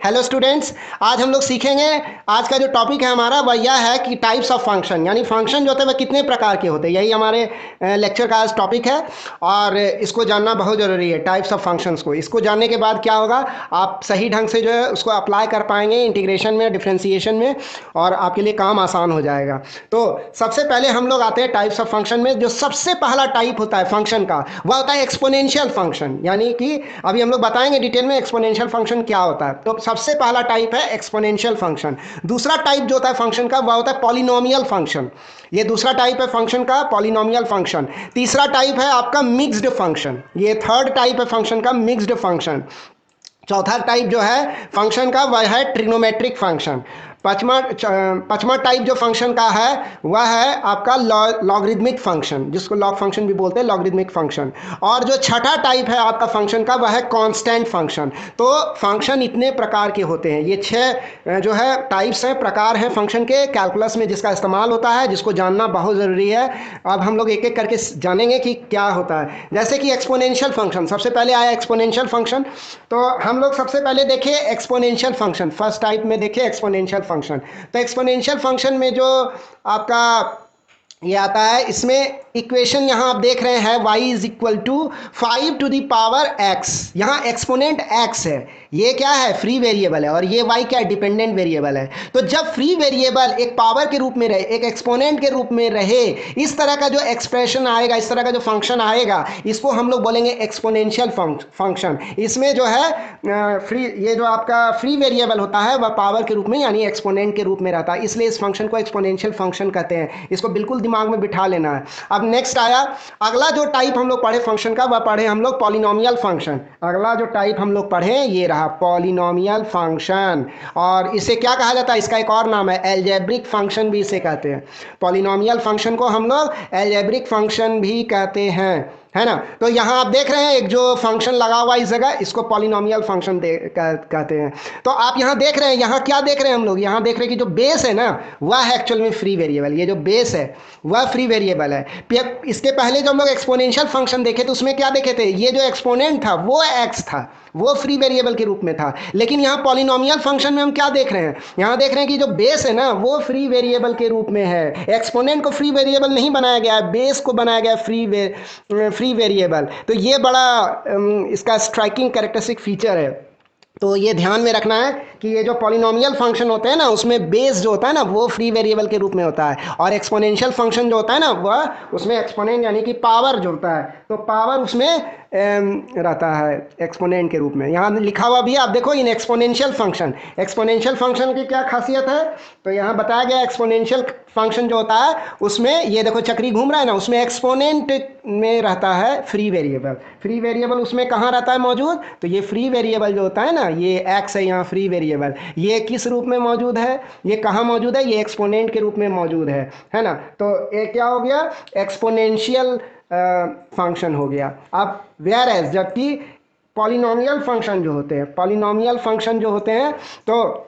Hello students, आज हम लोग सीखेंगे। आज का जो टॉपिक है हमारा वह यह है कि टाइप्स ऑफ फंक्शन, यानी फंक्शन जो होते हैं वह कितने प्रकार के होते हैं। यही हमारे लेक्चर का आज टॉपिक है और इसको जानना बहुत ज़रूरी है। टाइप्स ऑफ फंक्शंस को, इसको जानने के बाद क्या होगा, आप सही ढंग से जो है उसको अप्लाई कर पाएंगे इंटीग्रेशन में, डिफ्रेंसिएशन में, और आपके लिए काम आसान हो जाएगा। तो सबसे पहले हम लोग आते हैं टाइप्स ऑफ फंक्शन में। जो सबसे पहला टाइप होता है फंक्शन का वह होता है एक्सपोनेंशियल फंक्शन, यानी कि अभी हम लोग बताएंगे डिटेल में एक्सपोनेंशियल फंक्शन क्या होता है। तो सबसे पहला टाइप है एक्सपोनेंशियल फंक्शन। दूसरा टाइप जो होता है फंक्शन का वह होता है पॉलिनोमियल फंक्शन। ये दूसरा टाइप है फंक्शन का, पॉलिनोमियल फंक्शन। तीसरा टाइप है आपका मिक्स्ड फंक्शन। ये थर्ड टाइप है फंक्शन का, मिक्स्ड फंक्शन। चौथा टाइप जो है फंक्शन का वह है ट्रिग्नोमेट्रिक फंक्शन। पांचवा टाइप जो फंक्शन का है वह है आपका लॉगरिदमिक फंक्शन, जिसको लॉग फंक्शन भी बोलते हैं, लॉगरिदमिक फंक्शन। और जो छठा टाइप है आपका फंक्शन का वह है कांस्टेंट फंक्शन। तो फंक्शन इतने प्रकार के होते हैं। ये छह जो है टाइप्स हैं, प्रकार हैं फंक्शन के कैलकुलस में जिसका इस्तेमाल होता है, जिसको जानना बहुत ज़रूरी है। अब हम लोग एक एक करके जानेंगे कि क्या होता है। जैसे कि एक्सपोनेंशियल फंक्शन, सबसे पहले आया एक्सपोनेंशियल फंक्शन। तो हम लोग सबसे पहले देखिए एक्सपोनेंशियल फंक्शन, फर्स्ट टाइप में देखिए एक्सपोनेंशियल फंक्शन। तो एक्सपोनेंशियल फंक्शन में जो आपका ये आता है, इसमें इक्वेशन यहाँ आप देख रहे हैं y is equal to 5 to the power x। यहाँ एक्सपोनेंट x है, ये क्या है, फ्री वेरिएबल है, और ये y क्या है, डिपेंडेंट वेरिएबल है। तो जब फ्री वेरिएबल एक पावर के रूप में रहे, एक एक्सपोनेंट के रूप में रहे, इस तरह का जो एक्सप्रेशन आएगा, इस तरह का जो फंक्शन आएगा, इसको हम लोग बोलेंगे एक्सपोनेंशियल फंक्शन। इसमें जो है फ्री, ये जो आपका फ्री वेरिएबल होता है वह पावर के रूप में यानी एक्सपोनेंट के रूप में रहता है, इसलिए इस फंक्शन को एक्सपोनेंशियल फंक्शन कहते हैं। इसको बिल्कुल दिमाग में बिठा लेना है। अब नेक्स्ट आया अगला जो टाइप हम लोग पढ़े फंक्शन का, वह पढ़े हम लोग पॉलिनोमियल फंक्शन। अगला जो टाइप हम लोग पढ़े ये रहा पॉलिनोमियल फंक्शन, और इसे क्या कहा जाता है, इसका एक और नाम है अलजेब्रिक फंक्शन भी इसे कहते हैं। पॉलिनोमियल फंक्शन को हम लोग अलजेब्रिक फंक्शन भी कहते हैं, है ना। तो यहाँ आप देख रहे हैं एक जो फंक्शन लगा हुआ इस जगह, इसको पॉलिनोमियल फंक्शन कहते हैं। तो आप यहाँ देख रहे हैं, यहाँ क्या देख रहे हैं हम लोग, यहाँ देख रहे हैं कि जो बेस है ना वह है एक्चुअल में फ्री वेरिएबल। ये जो बेस है वह फ्री वेरिएबल है। इसके पहले जब हम लोग एक्सपोनेंशियल फंक्शन देखे तो उसमें क्या देखे थे, ये जो एक्सपोनेंट था वो एक्स था, वो फ्री वेरिएबल के रूप में था। लेकिन यहाँ पॉलिनोमियल फंक्शन में हम क्या देख रहे हैं, यहाँ देख रहे हैं कि जो बेस है ना वो फ्री वेरिएबल के रूप में है। एक्सपोनेंट को फ्री वेरिएबल नहीं बनाया गया है, बेस को बनाया गया फ्री वेरिएबल। तो ये बड़ा इसका स्ट्राइकिंग कैरेक्टरिस्टिक फीचर है। तो ये ध्यान में रखना है कि ये जो पॉलिनोमियल फंक्शन होते हैं ना उसमें बेस जो होता है ना वो फ्री वेरिएबल के रूप में होता है, और एक्सपोनेंशियल फंक्शन जो होता है ना वह उसमें एक्सपोनेंट यानी कि पावर जो होता है, तो पावर उसमें रहता है एक्सपोनेंट के रूप में। यहाँ लिखा हुआ भी आप देखो in exponential function. Exponential function की क्या खासियत है, तो यहाँ बताया गया एक्सपोनेंशियल फंक्शन जो होता है उसमें ये देखो चक्री घूम रहा है ना, उसमें एक्सपोनेंट में रहता है फ्री वेरिएबल। फ्री वेरिएबल उसमें कहाँ रहता है मौजूद, तो ये फ्री वेरिएबल जो होता है ना, ये एक्स है यहाँ फ्री वेरिएबल, ये किस रूप में मौजूद है, ये कहाँ मौजूद है, ये एक्सपोनेंट के रूप में मौजूद है ना। तो ये क्या हो गया, एक्सपोनेंशियल फंक्शन हो गया। अब वेयर एज जबकि पॉलिनोमियल फंक्शन जो होते हैं, पॉलिनोमियल फंक्शन जो होते हैं तो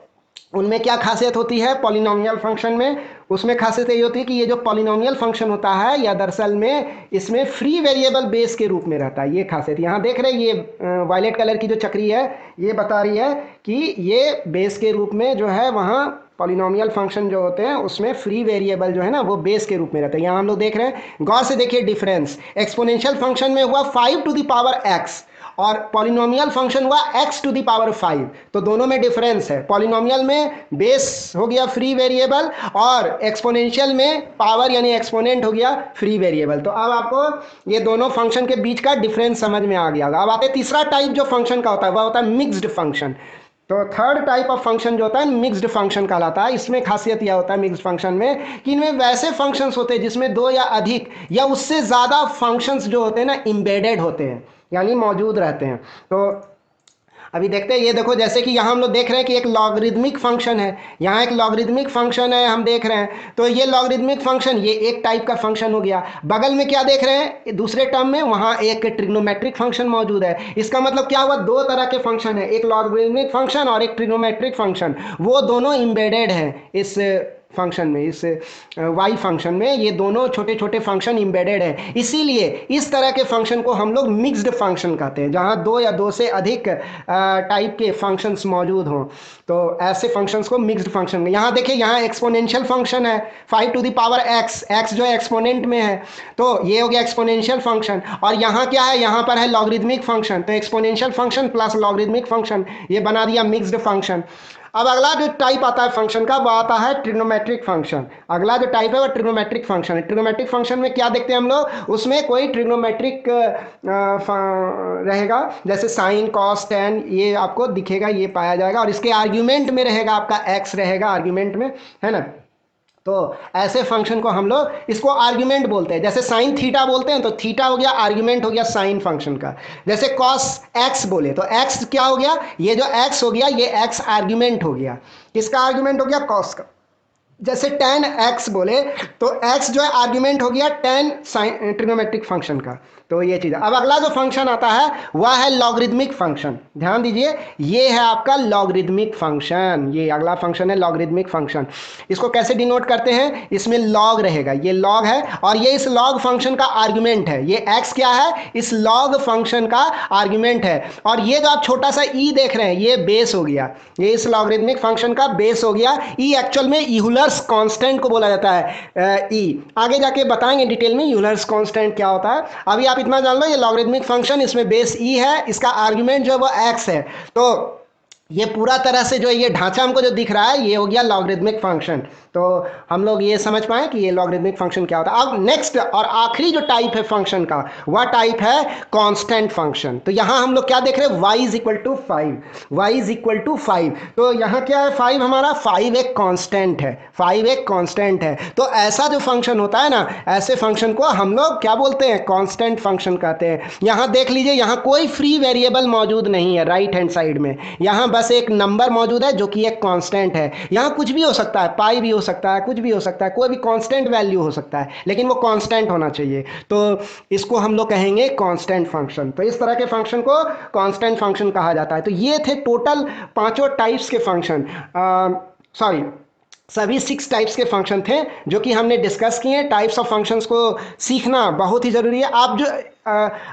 उनमें क्या खासियत होती है पॉलिनोमियल फंक्शन में, उसमें खासियत ये होती है कि ये जो पॉलिनोमियल फंक्शन होता है या दरअसल में इसमें फ्री वेरिएबल बेस के रूप में रहता है। ये खासियत यहाँ देख रहे हैं, ये वायलेट कलर की जो चक्री है ये बता रही है कि ये बेस के रूप में जो है वहाँ पॉलिनोमियल फंक्शन जो होते हैं उसमें फ्री वेरिएबल जो है ना वो बेस के रूप में रहता है। यहाँ हम लोग देख रहे हैं, गौर से देखिए डिफरेंस, एक्सपोनेंशियल फंक्शन में हुआ 5 टू द पावर x और पॉलिनोमियल फंक्शन हुआ x टू द पावर 5। तो दोनों में डिफरेंस है। पॉलिनोमियल में बेस हो गया फ्री वेरिएबल और एक्सपोनेंशियल में पावर यानी एक्सपोनेंट हो गया फ्री वेरिएबल। तो अब आपको ये दोनों फंक्शन के बीच का डिफरेंस समझ में आ गया होगा। अब आते तीसरा टाइप जो फंक्शन का होता है वह होता है मिक्स्ड फंक्शन। तो थर्ड टाइप ऑफ फंक्शन जो होता है मिक्स्ड फंक्शन कहलाता है। इसमें खासियत यह होता है मिक्स्ड फंक्शन में कि इनमें वैसे फंक्शंस होते हैं जिसमें दो या अधिक या उससे ज़्यादा फंक्शंस जो होते हैं ना एम्बेडेड होते हैं, यानी मौजूद रहते हैं। तो अभी देखते हैं, ये देखो जैसे कि यहाँ हम लोग देख रहे हैं कि एक लॉगरिदमिक फंक्शन है, यहाँ एक लॉगरिदमिक फंक्शन है हम देख रहे हैं। तो ये लॉगरिदमिक फंक्शन ये एक टाइप का फंक्शन हो गया। बगल में क्या देख रहे हैं दूसरे टर्म में, वहाँ एक ट्रिग्नोमेट्रिक फंक्शन मौजूद है। इसका मतलब क्या हुआ, दो तरह के फंक्शन है, एक लॉगरिदमिक फंक्शन और एक ट्रिग्नोमेट्रिक फंक्शन, वो दोनों एम्बेडेड हैं इस फंक्शन में, इस वाई फंक्शन में ये दोनों छोटे छोटे फंक्शन एम्बेडेड हैं। इसीलिए इस तरह के फंक्शन को हम लोग मिक्स्ड फंक्शन कहते हैं, जहाँ दो या दो से अधिक टाइप के फंक्शंस मौजूद हों, तो ऐसे फंक्शंस को मिक्स्ड फंक्शन में। यहाँ देखिए, यहाँ एक्सपोनेंशियल फंक्शन है 5 to the power x, x जो है एक्सपोनेंट में है, तो ये हो गया एक्सपोनेंशियल फंक्शन। और यहाँ क्या है, यहाँ पर है लॉगरिदमिक फंक्शन, तो exponential function plus logarithmic function, ये बना दिया मिक्स्ड फंक्शन। अब अगला जो टाइप आता है फंक्शन का, वो आता है ट्रिग्नोमेट्रिक फंक्शन। अगला जो टाइप है वो ट्रिग्नोमेट्रिक फंक्शन है। ट्रिग्नोमेट्रिक फंक्शन में क्या देखते हैं हम लोग, उसमें कोई ट्रिग्नोमेट्रिक रहेगा, जैसे साइन कॉस टेन, ये आपको दिखेगा, ये पाया जाएगा, और इसके आर्ग्यूमेंट में रहेगा आपका एक्स रहेगा आर्ग्यूमेंट में, है ना। तो ऐसे फंक्शन को हम लोग इसको आर्ग्यूमेंट बोलते हैं। जैसे साइन थीटा बोलते हैं, तो थीटा हो गया आर्ग्यूमेंट हो गया साइन फंक्शन का। जैसे कॉस एक्स बोले तो एक्स क्या हो गया, ये जो एक्स हो गया ये एक्स आर्ग्यूमेंट हो गया, किसका आर्ग्यूमेंट हो गया, कॉस का। जैसे tan x बोले तो x जो है आर्ग्यूमेंट हो गया tan साइन ट्रिग्नोमेट्रिक फंक्शन का। तो ये चीज़ है। अब अगला जो फंक्शन आता है वह है लॉगरिदमिक फंक्शन। ध्यान दीजिए, ये है आपका लॉगरिदमिक फंक्शन, ये अगला फंक्शन है लॉगरिदमिक फंक्शन। इसको कैसे डिनोट करते हैं, इसमें लॉग रहेगा, ये लॉग है और ये इस लॉग फंक्शन का आर्ग्यूमेंट है। ये x क्या है, इस लॉग फंक्शन का आर्ग्यूमेंट है। और ये जो आप छोटा सा e देख रहे हैं ये बेस हो गया, ये इस लॉगरिदमिक फंक्शन का बेस हो गया। e एक्चुअल में यूलर्स कांस्टेंट को बोला जाता है, e आगे जाके बताएंगे डिटेल में यूलर्स कांस्टेंट क्या होता है। अभी आप इतना जान लो, ये लॉगरिदमिक फंक्शन, इसमें बेस e है, इसका आर्ग्यूमेंट जो है वो x है। तो ये पूरा तरह से जो ये ढांचा हमको जो दिख रहा है ये हो गया लॉगरिदमिक फंक्शन। तो हम लोग ये समझ पाए कि ये लॉगरिदमिक फंक्शन क्या होता है। अब नेक्स्ट और आखिरी जो टाइप है फंक्शन का, वह टाइप है कांस्टेंट फंक्शन। तो यहाँ हम लोग क्या देख रहे हैं, y is equal to 5, y is equal to 5। तो यहाँ क्या है, 5 हमारा, 5 एक कांस्टेंट है, 5 एक कांस्टेंट है। तो ऐसा जो फंक्शन होता है ना, ऐसे फंक्शन को हम लोग क्या बोलते हैं, कांस्टेंट फंक्शन कहते हैं। यहाँ देख लीजिए, यहाँ कोई फ्री वेरिएबल मौजूद नहीं है राइट हैंड साइड में, यहाँ बस एक नंबर मौजूद है जो कि एक कांस्टेंट है। यहाँ कुछ भी हो सकता है, पाई भी हो सकता है, कुछ भी हो सकता है, कोई भी कांस्टेंट वैल्यू हो सकता है, लेकिन वो कांस्टेंट होना चाहिए। तो इसको हम लोग कहेंगे कांस्टेंट फंक्शन। तो इस तरह के फंक्शन को कांस्टेंट फंक्शन कहा जाता है। तो ये थे टोटल पांचों टाइप्स के फंक्शन, सॉरी सभी 6 टाइप्स के फंक्शन थे जो कि हमने डिस्कस किए। टाइप्स ऑफ फंक्शंस को सीखना बहुत ही ज़रूरी है।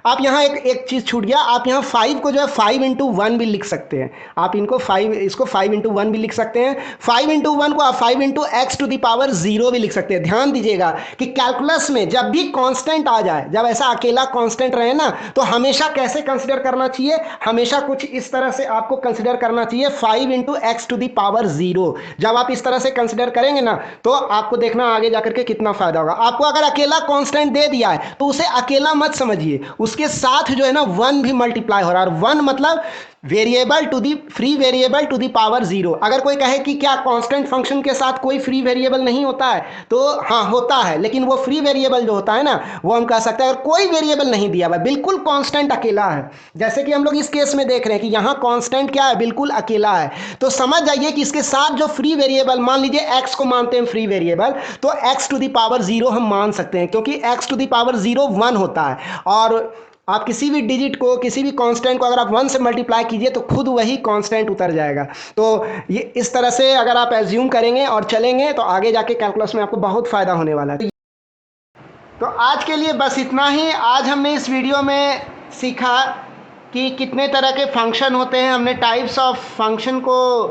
आप यहाँ एक चीज़ छूट गया, आप यहाँ 5 को जो है 5 इंटू 1 भी लिख सकते हैं। आप इसको 5 इंटू 1 भी लिख सकते हैं। 5 इंटू 1 को आप 5 into x to the power 0 भी लिख सकते हैं। ध्यान दीजिएगा कि कैलकुलस में जब भी कांस्टेंट आ जाए, जब ऐसा अकेला कांस्टेंट रहे ना, तो हमेशा कैसे कंसिडर करना चाहिए, हमेशा कुछ इस तरह से आपको कंसिडर करना चाहिए, 5 into x to the power 0। जब आप इस तरह से कंसिडर करेंगे ना, तो आपको देखना आगे जाकर के कितना फायदा होगा। आपको अगर अकेला कांस्टेंट दे दिया है तो उसे अकेला मत समझिए, उसके साथ जो है ना 1 भी मल्टीप्लाई हो रहा है। 1 मतलब variable to the free variable to the power 0। अगर कोई कहे कि क्या कांस्टेंट फंक्शन के साथ कोई फ्री वेरिएबल नहीं होता है, तो हाँ होता है, लेकिन वो फ्री वेरिएबल जो होता है ना, वो हम कह सकते हैं अगर कोई वेरिएबल नहीं दिया हुआ, बिल्कुल कांस्टेंट अकेला है, जैसे कि हम लोग इस केस में देख रहे हैं कि यहाँ कांस्टेंट क्या है, बिल्कुल अकेला है, तो समझ जाइए कि इसके साथ जो फ्री वेरिएबल, मान लीजिए x को मानते हैं फ्री वेरिएबल, तो x टू दी पावर 0 हम मान सकते हैं, क्योंकि x टू दी पावर 0 1 होता है। और आप किसी भी डिजिट को, किसी भी कांस्टेंट को अगर आप 1 से मल्टीप्लाई कीजिए तो खुद वही कांस्टेंट उतर जाएगा। तो ये इस तरह से अगर आप एज्यूम करेंगे और चलेंगे तो आगे जाके कैलकुलस में आपको बहुत फ़ायदा होने वाला है। तो आज के लिए बस इतना ही। आज हमने इस वीडियो में सीखा कि कितने तरह के फंक्शन होते हैं, हमने टाइप्स ऑफ फंक्शन को,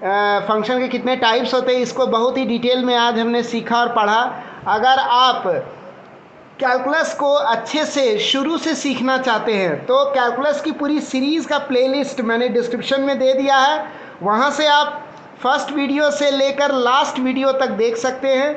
फंक्शन के कितने टाइप्स होते हैं, इसको बहुत ही डिटेल में आज हमने सीखा और पढ़ा। अगर आप कैलकुलस को अच्छे से शुरू से सीखना चाहते हैं तो कैलकुलस की पूरी सीरीज़ का प्लेलिस्ट मैंने डिस्क्रिप्शन में दे दिया है, वहाँ से आप फर्स्ट वीडियो से लेकर लास्ट वीडियो तक देख सकते हैं।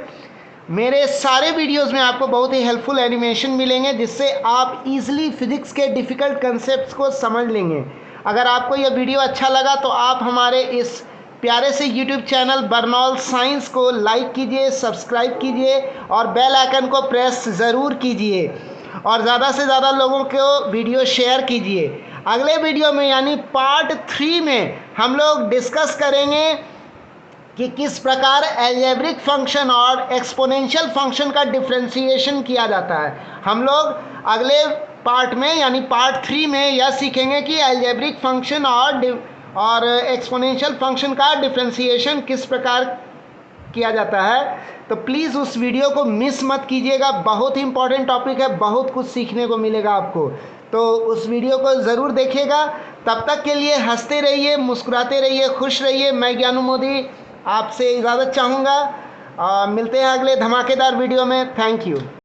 मेरे सारे वीडियोस में आपको बहुत ही हेल्पफुल एनिमेशन मिलेंगे, जिससे आप इजीली फिजिक्स के डिफ़िकल्ट कंसेप्ट्स को समझ लेंगे। अगर आपको यह वीडियो अच्छा लगा तो आप हमारे इस प्यारे से YouTube चैनल बर्नौल साइंस को लाइक कीजिए, सब्सक्राइब कीजिए और बेल आइकन को प्रेस ज़रूर कीजिए, और ज़्यादा से ज़्यादा लोगों को वीडियो शेयर कीजिए। अगले वीडियो में यानी पार्ट 3 में हम लोग डिस्कस करेंगे कि किस प्रकार अलजेब्रिक फंक्शन और एक्सपोनेंशियल फंक्शन का डिफ्रेंशिएशन किया जाता है। हम लोग अगले पार्ट में यानी पार्ट 3 में यह सीखेंगे कि अलजेब्रिक फंक्शन और एक्सपोनेंशियल फंक्शन का डिफ्रेंशिएशन किस प्रकार किया जाता है। तो प्लीज़ उस वीडियो को मिस मत कीजिएगा, बहुत ही इंपॉर्टेंट टॉपिक है, बहुत कुछ सीखने को मिलेगा आपको। तो उस वीडियो को ज़रूर देखिएगा। तब तक के लिए हंसते रहिए, मुस्कुराते रहिए, खुश रहिए। मैं ज्ञानू मोदी आपसे इजाज़त चाहूँगा। मिलते हैं अगले धमाकेदार वीडियो में। Thank you.